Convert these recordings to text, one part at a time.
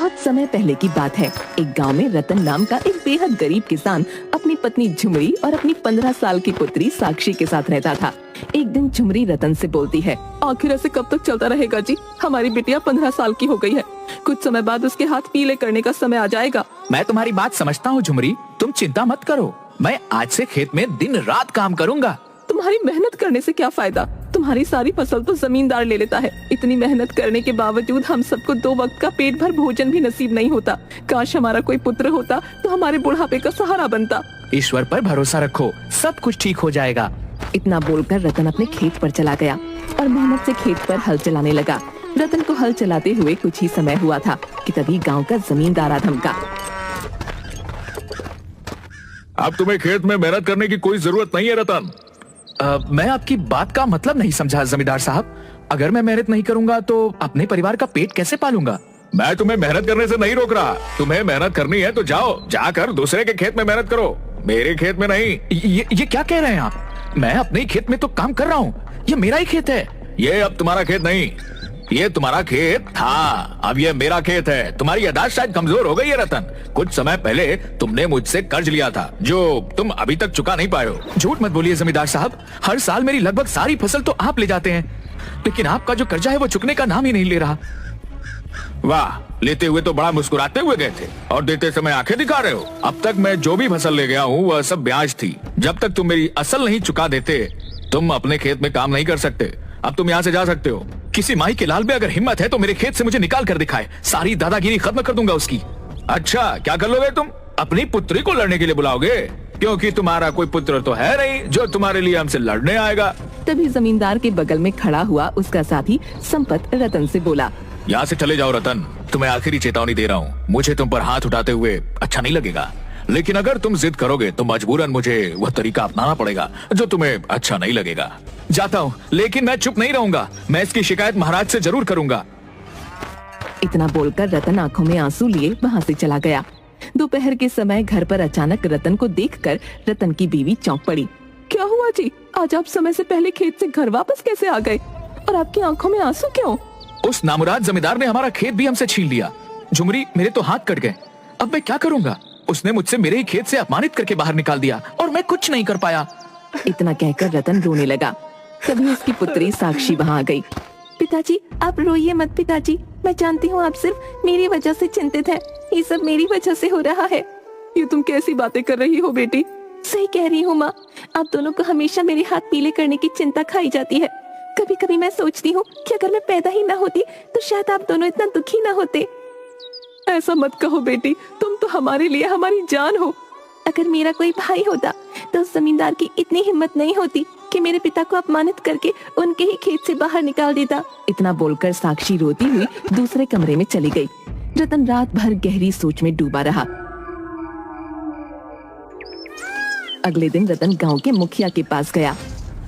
बहुत समय पहले की बात है। एक गांव में रतन नाम का एक बेहद गरीब किसान अपनी पत्नी झुमरी और अपनी 15 साल की पुत्री साक्षी के साथ रहता था। एक दिन झुमरी रतन से बोलती है, आखिर ऐसे कब तक चलता रहेगा जी? हमारी बिटिया 15 साल की हो गई है, कुछ समय बाद उसके हाथ पीले करने का समय आ जाएगा। मैं तुम्हारी बात समझता हूँ झुमरी, तुम चिंता मत करो, मैं आज से खेत में दिन रात काम करूँगा। तुम्हारी मेहनत करने से क्या फायदा? तुम्हारी सारी फसल तो जमींदार ले लेता है। इतनी मेहनत करने के बावजूद हम सबको 2 वक्त का पेट भर भोजन भी नसीब नहीं होता। काश हमारा कोई पुत्र होता तो हमारे बुढ़ापे का सहारा बनता। ईश्वर पर भरोसा रखो, सब कुछ ठीक हो जाएगा। इतना बोलकर रतन अपने खेत पर चला गया और मेहनत से खेत पर हल चलाने लगा। रतन को हल चलाते हुए कुछ ही समय हुआ था कि तभी गांव का जमींदार आ धमका। अब तुम्हें खेत में मेहनत करने की कोई जरूरत नहीं है रतन। मैं आपकी बात का मतलब नहीं समझा जमींदार साहब। अगर मैं मेहनत नहीं करूंगा तो अपने परिवार का पेट कैसे पालूंगा? मैं तुम्हें मेहनत करने से नहीं रोक रहा। तुम्हें मेहनत करनी है तो जाओ, जाकर दूसरे के खेत में मेहनत करो, मेरे खेत में नहीं। ये क्या कह रहे हैं आप? मैं अपने ही खेत में तो काम कर रहा हूँ, ये मेरा ही खेत है। ये अब तुम्हारा खेत नहीं, ये तुम्हारा खेत था, अब ये मेरा खेत है। तुम्हारी याददाश्त शायद कमजोर हो गई है रतन। कुछ समय पहले तुमने मुझसे कर्ज लिया था जो तुम अभी तक चुका नहीं पाए हो। झूठ मत बोलिए जमींदार साहब, हर साल मेरी लगभग सारी फसल तो आप ले जाते हैं, लेकिन आपका जो कर्जा है वो चुकने का नाम ही नहीं ले रहा। वाह, लेते हुए तो बड़ा मुस्कुराते हुए गए थे और देते समय आंखें दिखा रहे हो। अब तक मैं जो भी फसल ले गया हूँ वह सब ब्याज थी। जब तक तुम मेरी असल नहीं चुका देते तुम अपने खेत में काम नहीं कर सकते। अब तुम यहाँ से जा सकते हो। किसी माई के लाल में अगर हिम्मत है तो मेरे खेत से मुझे निकाल कर दिखाए, सारी दादागिरी खत्म कर दूंगा उसकी। अच्छा, क्या कर लोगे तुम? अपनी पुत्री को लड़ने के लिए बुलाओगे? क्योंकि तुम्हारा कोई पुत्र तो है नहीं जो तुम्हारे लिए हमसे लड़ने आएगा। तभी जमींदार के बगल में खड़ा हुआ उसका साथी संपत रतन से बोला, यहाँ से चले जाओ रतन, तुम्हें आखिरी चेतावनी दे रहा हूँ। मुझे तुम पर हाथ उठाते हुए अच्छा नहीं लगेगा, लेकिन अगर तुम जिद करोगे तो मजबूरन मुझे वह तरीका अपनाना पड़ेगा जो तुम्हें अच्छा नहीं लगेगा। जाता हूँ, लेकिन मैं चुप नहीं रहूंगा, मैं इसकी शिकायत महाराज से जरूर करूंगा। इतना बोलकर रतन आंखों में आंसू लिए वहाँ से चला गया। दोपहर के समय घर पर अचानक रतन को देखकर रतन की बीवी चौंक पड़ी। क्या हुआ जी? आज आप समय से पहले खेत से घर वापस कैसे आ गए और आपकी आंखों में आंसू क्यों? उस नामुराद जमींदार ने हमारा खेत भी हमसे छीन लिया। झुमरी, मेरे तो हाथ कट गए, अब मैं क्या करूंगा? उसने मुझसे मेरे ही खेत से अपमानित करके बाहर निकाल दिया और मैं कुछ नहीं कर पाया। इतना कहकर रतन रोने लगा। तभी उसकी पुत्री साक्षी वहाँ आ गई। पिताजी, आप रोइए मत पिताजी, मैं जानती हूँ आप सिर्फ मेरी वजह से चिंतित है, ये सब मेरी वजह से हो रहा है। ये तुम कैसी बातें कर रही हो बेटी? सही कह रही हूँ माँ, आप दोनों को हमेशा मेरे हाथ पीले करने की चिंता खाई जाती है। कभी कभी मैं सोचती हूँ कि अगर मैं पैदा ही न होती तो शायद आप दोनों इतना दुखी न होते। ऐसा मत कहो बेटी, तुम तो हमारे लिए हमारी जान हो। अगर मेरा कोई भाई होता तो उस जमींदार की इतनी हिम्मत नहीं होती कि मेरे पिता को अपमानित करके उनके ही खेत से बाहर निकाल देता। इतना बोलकर साक्षी रोती हुई दूसरे कमरे में चली गई। रतन रात भर गहरी सोच में डूबा रहा। अगले दिन रतन गांव के मुखिया के पास गया।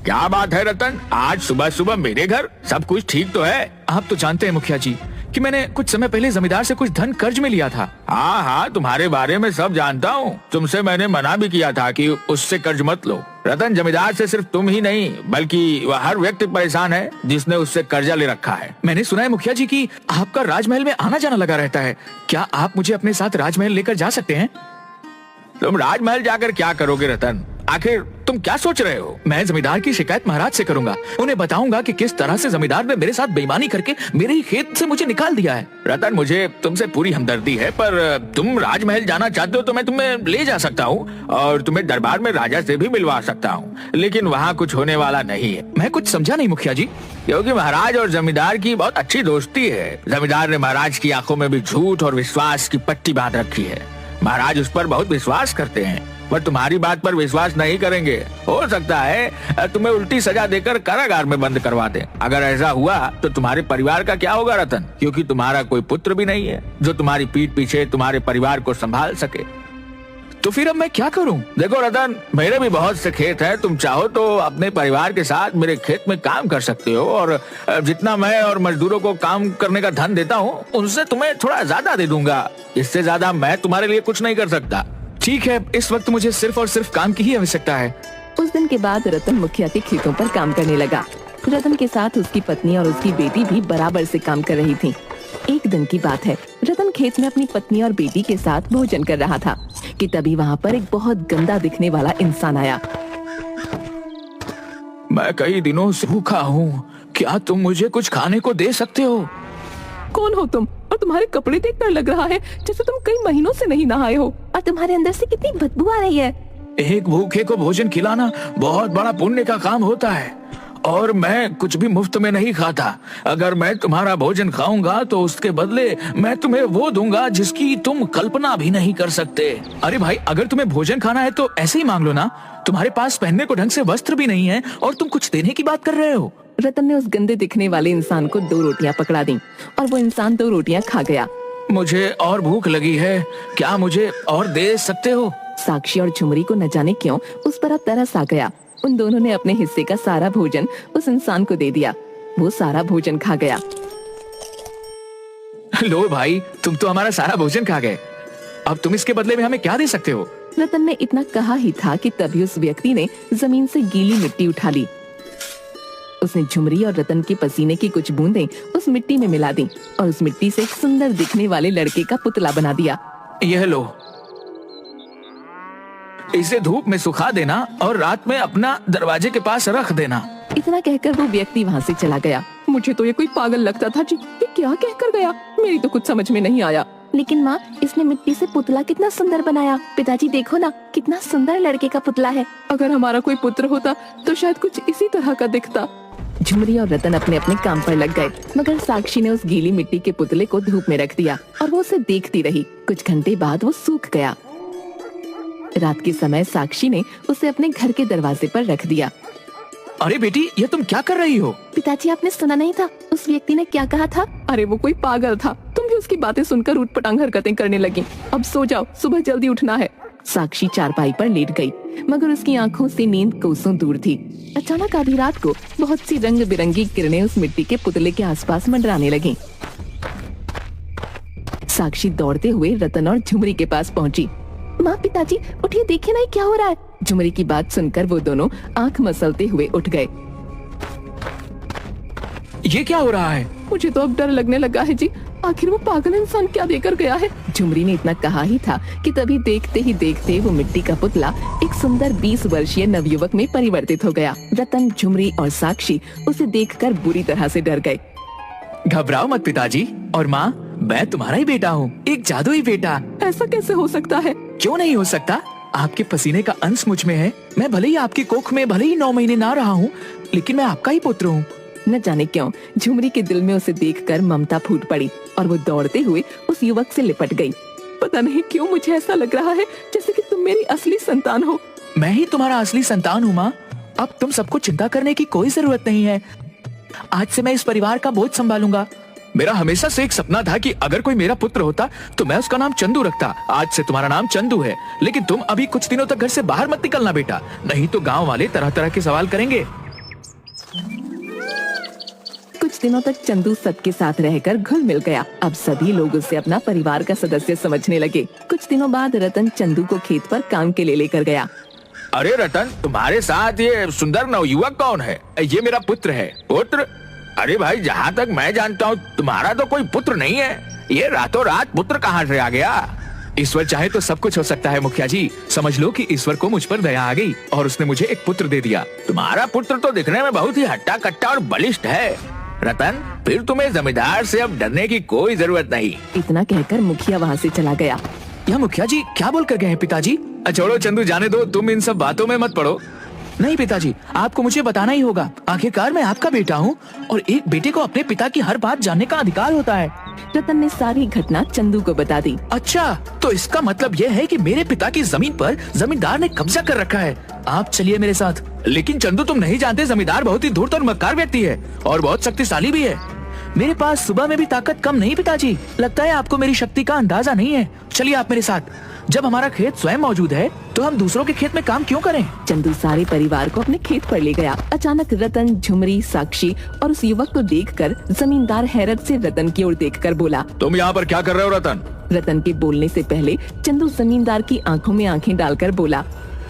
क्या बात है रतन, आज सुबह सुबह मेरे घर? सब कुछ ठीक तो है? आप तो जानते हैं मुखिया जी कि मैंने कुछ समय पहले जमींदार से कुछ धन कर्ज में लिया था। हाँ हाँ, तुम्हारे बारे में सब जानता हूँ। तुमसे मैंने मना भी किया था कि उससे कर्ज मत लो। रतन, जमींदार से सिर्फ तुम ही नहीं बल्कि वह हर व्यक्ति परेशान है जिसने उससे कर्जा ले रखा है। मैंने सुना है मुखिया जी कि आपका राजमहल में आना जाना लगा रहता है, क्या आप मुझे अपने साथ राजमहल लेकर जा सकते हैं? तुम राजमहल जाकर क्या करोगे रतन? आखिर तुम क्या सोच रहे हो? मैं जमींदार की शिकायत महाराज से करूंगा। उन्हें बताऊंगा कि किस तरह से जमींदार ने मेरे साथ बेईमानी करके मेरे ही खेत से मुझे निकाल दिया है। रतन, मुझे तुमसे पूरी हमदर्दी है, पर तुम राजमहल जाना चाहते हो तो मैं तुम्हें ले जा सकता हूँ और तुम्हें दरबार में राजा से भी मिलवा सकता हूँ, लेकिन वहाँ कुछ होने वाला नहीं है। मैं कुछ समझा नहीं मुखिया जी। क्योंकि महाराज और जमींदार की बहुत अच्छी दोस्ती है। जमींदार ने महाराज की आंखों में भी झूठ और विश्वास की पट्टी बांध रखी है। महाराज उस पर बहुत विश्वास करते हैं, पर तुम्हारी बात पर विश्वास नहीं करेंगे। हो सकता है तुम्हें उल्टी सजा देकर कारागार में बंद करवा दें। अगर ऐसा हुआ तो तुम्हारे परिवार का क्या होगा रतन? क्योंकि तुम्हारा कोई पुत्र भी नहीं है जो तुम्हारी पीठ पीछे तुम्हारे परिवार को संभाल सके। तो फिर अब मैं क्या करूं? देखो रतन, मेरे भी बहुत से खेत हैं। तुम चाहो तो अपने परिवार के साथ मेरे खेत में काम कर सकते हो और जितना मैं और मजदूरों को काम करने का धन देता हूँ उनसे तुम्हें थोड़ा ज्यादा दे दूंगा। इससे ज्यादा मैं तुम्हारे लिए कुछ नहीं कर सकता। ठीक है, इस वक्त मुझे सिर्फ और सिर्फ काम की ही आवश्यकता है। उस दिन के बाद रतन मुखिया के खेतों पर काम करने लगा। रतन के साथ उसकी पत्नी और उसकी बेटी भी बराबर से काम कर रही थी। एक दिन की बात है, रतन खेत में अपनी पत्नी और बेटी के साथ भोजन कर रहा था कि तभी वहाँ पर एक बहुत गंदा दिखने वाला इंसान आया। मैं कई दिनों से भूखा हूँ, क्या तुम मुझे कुछ खाने को दे सकते हो? कौन हो तुम? और तुम्हारे कपड़े देखकर लग रहा है जैसे तुम कई महीनों से नहीं नहाए हो, और तुम्हारे अंदर से कितनी बदबू आ रही है। एक भूखे को भोजन खिलाना बहुत बड़ा पुण्य का काम होता है और मैं कुछ भी मुफ्त में नहीं खाता। अगर मैं तुम्हारा भोजन खाऊंगा तो उसके बदले मैं तुम्हें वो दूंगा जिसकी तुम कल्पना भी नहीं कर सकते। अरे भाई, अगर तुम्हें भोजन खाना है तो ऐसे ही मांग लो ना। तुम्हारे पास पहनने को ढंग से वस्त्र भी नहीं है और तुम कुछ देने की बात कर रहे हो। रतन ने उस गंदे दिखने वाले इंसान को 2 रोटियां पकड़ा दी और वो इंसान 2 रोटियां खा गया। मुझे और भूख लगी है, क्या मुझे और दे सकते हो? साक्षी और झुमरी को न जाने क्यों उस पर अब तरस आ गया। उन दोनों ने अपने हिस्से का सारा भोजन उस इंसान को दे दिया। वो सारा भोजन खा गया। लो भाई, तुम तो हमारा सारा भोजन खा गए। अब तुम इसके बदले में हमें क्या दे सकते हो? रतन ने इतना कहा ही था कि तभी उस व्यक्ति ने जमीन से गीली मिट्टी उठा ली। उसने झुमरी और रतन के पसीने की कुछ बूंदें उस मिट्टी में मिला दी और उस मिट्टी से एक सुंदर दिखने वाले लड़के का पुतला बना दिया। यह लो, इसे धूप में सुखा देना और रात में अपना दरवाजे के पास रख देना। इतना कहकर वो व्यक्ति वहाँ से चला गया। मुझे तो ये कोई पागल लगता था जी, ये क्या कहकर गया, मेरी तो कुछ समझ में नहीं आया। लेकिन माँ, इसने मिट्टी से पुतला कितना सुंदर बनाया। पिताजी देखो ना, कितना सुंदर लड़के का पुतला है। अगर हमारा कोई पुत्र होता तो शायद कुछ इसी तरह का दिखता। झुमरी और रतन अपने अपने काम पर लग गए, मगर साक्षी ने उस गीली मिट्टी के पुतले को धूप में रख दिया और वो उसे देखती रही। कुछ घंटे बाद वो सूख गया। रात के समय साक्षी ने उसे अपने घर के दरवाजे पर रख दिया। अरे बेटी, ये तुम क्या कर रही हो? पिताजी, आपने सुना नहीं था उस व्यक्ति ने क्या कहा था? अरे वो कोई पागल था, तुम भी उसकी बातें सुनकर उटपटांग हरकतें करने लगी। अब सो जाओ, सुबह जल्दी उठना है। साक्षी चारपाई पर लेट गई, मगर उसकी आंखों से नींद कोसों दूर थी। अचानक आधी रात को बहुत सी रंग बिरंगी किरणें उस मिट्टी के पुतले के आसपास मंडराने लगीं। साक्षी दौड़ते हुए रतन और झुमरी के पास पहुंची। माँ, पिताजी उठिए, देखिए ना क्या हो रहा है। झुमरी की बात सुनकर वो दोनों आंख मसलते हुए उठ गए। ये क्या हो रहा है? मुझे तो अब डर लगने लगा है जी, आखिर वो पागल इंसान क्या देकर गया है। झुमरी ने इतना कहा ही था कि तभी देखते ही देखते वो मिट्टी का पुतला एक सुंदर 20 वर्षीय नवयुवक में परिवर्तित हो गया। रतन, झुमरी और साक्षी उसे देखकर बुरी तरह से डर गए। घबराओ मत पिताजी और माँ, मैं तुम्हारा ही बेटा हूँ, एक जादुई बेटा। ऐसा कैसे हो सकता है? क्यों नहीं हो सकता? आपके पसीने का अंश मुझ में है। मैं भले ही आपकी कोख में भले ही 9 महीने ना रहा हूँ, लेकिन मैं आपका ही पुत्र हूँ। न जाने क्यों झुमरी के दिल में उसे देखकर ममता फूट पड़ी और वो दौड़ते हुए उस युवक से लिपट गई। पता नहीं क्यों मुझे ऐसा लग रहा है जैसे कि तुम मेरी असली संतान हो। मैं ही तुम्हारा असली संतान हूँ माँ। अब तुम सबको चिंता करने की कोई जरूरत नहीं है। आज से मैं इस परिवार का बोझ संभालूंगा। मेरा हमेशा से एक सपना था कि अगर कोई मेरा पुत्र होता तो मैं उसका नाम चंदू रखता। आज से तुम्हारा नाम चंदू है, लेकिन तुम अभी कुछ दिनों तक घर से बाहर मत निकलना बेटा, नहीं तो गांव वाले तरह तरह के सवाल करेंगे। कुछ दिनों तक चंदू सबके साथ रहकर घुल मिल गया। अब सभी लोग उसे अपना परिवार का सदस्य समझने लगे। कुछ दिनों बाद रतन चंदू को खेत पर काम के लिए लेकर गया। अरे रतन, तुम्हारे साथ ये सुंदर नवयुवक कौन है? ये मेरा पुत्र है। पुत्र? अरे भाई, जहाँ तक मैं जानता हूँ तुम्हारा तो कोई पुत्र नहीं है। ये रातों रात पुत्र कहाँ से आ गया? ईश्वर चाहे तो सब कुछ हो सकता है मुखिया जी। समझ लो कि ईश्वर को मुझ पर दया आ गई और उसने मुझे एक पुत्र दे दिया। तुम्हारा पुत्र तो दिखने में बहुत ही हट्टा कट्टा और बलिष्ठ है। रतन, फिर तुम्हें जमींदार से अब डरने की कोई जरूरत नहीं। इतना कहकर मुखिया वहाँ से चला गया। यह मुखिया जी क्या बोल कर गए हैं पिताजी? छोड़ो चंदू, जाने दो, तुम इन सब बातों में मत पड़ो। नहीं पिताजी, आपको मुझे बताना ही होगा। आखिरकार मैं आपका बेटा हूँ और एक बेटे को अपने पिता की हर बात जानने का अधिकार होता है। रतन ने सारी घटना चंदू को बता दी। अच्छा, तो इसका मतलब यह है कि मेरे पिता की जमीन पर जमींदार ने कब्जा कर रखा है। आप चलिए मेरे साथ। लेकिन चंदू, तुम नहीं जानते जमींदार बहुत ही धूर्त और मक्कार व्यक्ति है और बहुत शक्तिशाली भी है। मेरे पास सुबह में भी ताकत कम नहीं पिताजी। लगता है आपको मेरी शक्ति का अंदाजा नहीं है। चलिए आप मेरे साथ। जब हमारा खेत स्वयं मौजूद है तो हम दूसरों के खेत में काम क्यों करें? चंदू सारे परिवार को अपने खेत पर ले गया। अचानक रतन, झुमरी, साक्षी और उस युवक को देखकर जमींदार हैरत से रतन की ओर देखकर बोला, तुम यहाँ पर क्या कर रहे हो रतन? रतन के बोलने से पहले चंदू जमींदार की आंखों में आंखें डालकर बोला,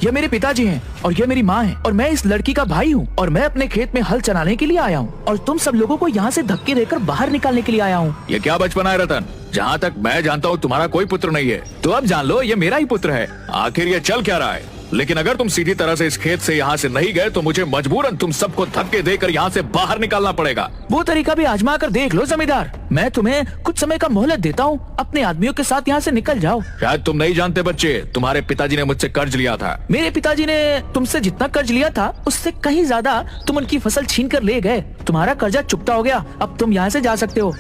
ये मेरे पिताजी हैं और ये मेरी माँ है और मैं इस लड़की का भाई हूँ और मैं अपने खेत में हल चलाने के लिए आया हूँ और तुम सब लोगों को यहाँ से धक्के देकर बाहर निकालने के लिए आया हूँ। ये क्या बचपना है रतन? जहाँ तक मैं जानता हूँ तुम्हारा कोई पुत्र नहीं है। तो अब जान लो, ये मेरा ही पुत्र है। आखिर ये चल क्या रहा है? लेकिन अगर तुम सीधी तरह से इस खेत से यहाँ से नहीं गए तो मुझे मजबूरन तुम सबको धक्के देकर यहाँ से बाहर निकालना पड़ेगा। वो तरीका भी आजमा कर देख लो जमींदार। मैं तुम्हें कुछ समय का मोहलत देता हूँ, अपने आदमियों के साथ यहाँ से निकल जाओ। शायद तुम नहीं जानते बच्चे, तुम्हारे पिताजी ने मुझसे कर्ज लिया था। मेरे पिताजी ने तुमसे जितना कर्ज लिया था उससे कहीं ज्यादा तुम उनकी फसल छीन कर ले गए। तुम्हारा कर्जा चुकता हो गया, अब तुम यहाँ से जा सकते हो।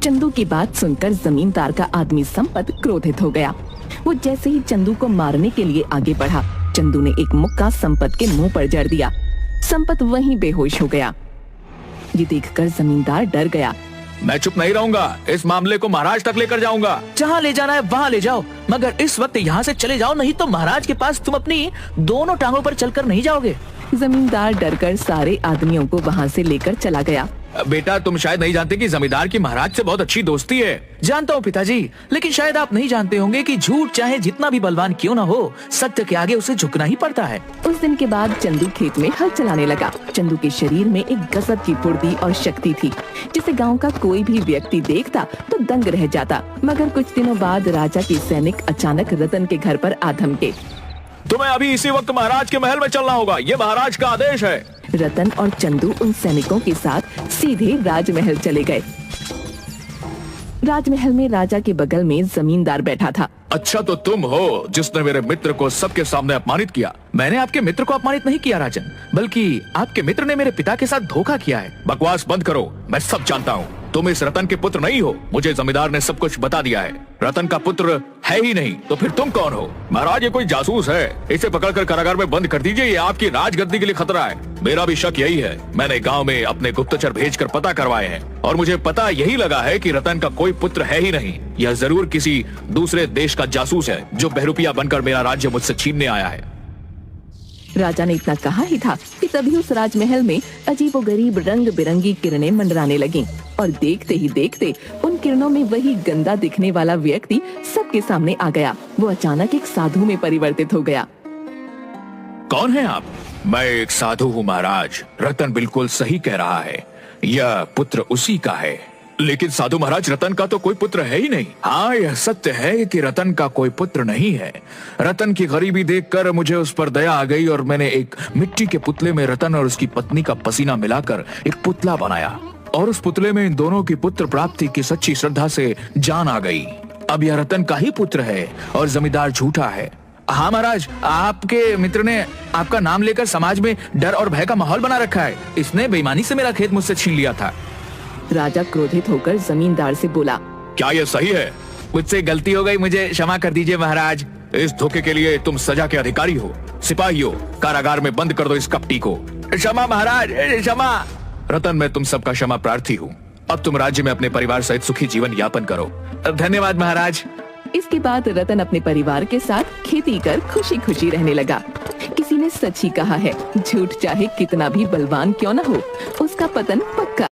चंदू की बात सुनकर जमींदार का आदमी संपत क्रोधित हो गया। वो जैसे ही चंदू को मारने के लिए आगे बढ़ा, चंदू ने एक मुक्का संपत के मुंह पर जड़ दिया। संपत वहीं बेहोश हो गया। ये देखकर जमींदार डर गया। मैं चुप नहीं रहूंगा, इस मामले को महाराज तक लेकर जाऊंगा। जहाँ ले जाना है वहाँ ले जाओ, मगर इस वक्त यहाँ से चले जाओ, नहीं तो महाराज के पास तुम अपनी दोनों टांगों पर चलकर नहीं जाओगे। जमींदार डरकर सारे आदमियों को वहाँ से लेकर चला गया। बेटा, तुम शायद नहीं जानते कि जमींदार की महाराज से बहुत अच्छी दोस्ती है। जानता हूँ पिताजी, लेकिन शायद आप नहीं जानते होंगे कि झूठ चाहे जितना भी बलवान क्यों ना हो, सत्य के आगे उसे झुकना ही पड़ता है। उस दिन के बाद चंदू खेत में हल चलाने लगा। चंदू के शरीर में एक गजब की फुर्ती और शक्ति थी, जिसे गांव का कोई भी व्यक्ति देखता तो दंग रह जाता। मगर कुछ दिनों बाद राजा के सैनिक अचानक रतन के घर पर आ धमके। तुम्हें अभी इसी वक्त महाराज के महल में चलना होगा, ये महाराज का आदेश है। रतन और चंदू उन सैनिकों के साथ सीधे राजमहल चले गए। राजमहल में राजा के बगल में जमींदार बैठा था। अच्छा, तो तुम हो जिसने मेरे मित्र को सबके सामने अपमानित किया। मैंने आपके मित्र को अपमानित नहीं किया राजन, बल्कि आपके मित्र ने मेरे पिता के साथ धोखा किया है। बकवास बंद करो, मैं सब जानता हूँ। तुम इस रतन के पुत्र नहीं हो, मुझे जमींदार ने सब कुछ बता दिया है। रतन का पुत्र है ही नहीं, तो फिर तुम कौन हो? महाराज, ये कोई जासूस है, इसे पकड़कर कारागार में बंद कर दीजिए, ये आपकी राजगद्दी के लिए खतरा है। मेरा भी शक यही है। मैंने गांव में अपने गुप्तचर भेजकर पता करवाए हैं और मुझे पता यही लगा है कि रतन का कोई पुत्र है ही नहीं। यह जरूर किसी दूसरे देश का जासूस है जो बहरूपिया बनकर मेरा राज्य मुझसे छीनने आया है। राजा ने इतना कहा ही था कि तभी उस राजमहल में अजीबोगरीब रंग बिरंगी किरणें मंडराने लगीं और देखते ही देखते उन किरणों में वही गंदा दिखने वाला व्यक्ति सबके सामने आ गया। वो अचानक एक साधु में परिवर्तित हो गया। कौन है आप? मैं एक साधु हूँ महाराज। रतन बिल्कुल सही कह रहा है, यह पुत्र उसी का है। लेकिन साधु महाराज, रतन का तो कोई पुत्र है ही नहीं। हाँ, यह सत्य है कि रतन का कोई पुत्र नहीं है। रतन की गरीबी देखकर मुझे उस पर दया आ गई और मैंने एक मिट्टी के पुतले में रतन और उसकी पत्नी का पसीना मिलाकर एक पुतला बनाया और उस पुतले में इन दोनों की पुत्र प्राप्ति की सच्ची श्रद्धा से जान आ गई। अब यह रतन का ही पुत्र है और जमींदार झूठा है। हाँ महाराज, आपके मित्र ने आपका नाम लेकर समाज में डर और भय का माहौल बना रखा है। इसने बेईमानी से मेरा खेत मुझसे छीन लिया था। राजा क्रोधित होकर जमींदार से बोला, क्या यह सही है? मुझसे गलती हो गई, मुझे क्षमा कर दीजिए महाराज। इस धोखे के लिए तुम सजा के अधिकारी हो। सिपाहियों, कारागार में बंद कर दो इस कपटी को। क्षमा महाराज, क्षमा। रतन, मैं तुम सबका क्षमा प्रार्थी हूँ। अब तुम राज्य में अपने परिवार सहित सुखी जीवन यापन करो। धन्यवाद महाराज। इसके बाद रतन अपने परिवार के साथ खेती कर खुशी खुशी रहने लगा। किसी ने सच ही कहा है, झूठ चाहे कितना भी बलवान क्यों न हो, उसका पतन पक्का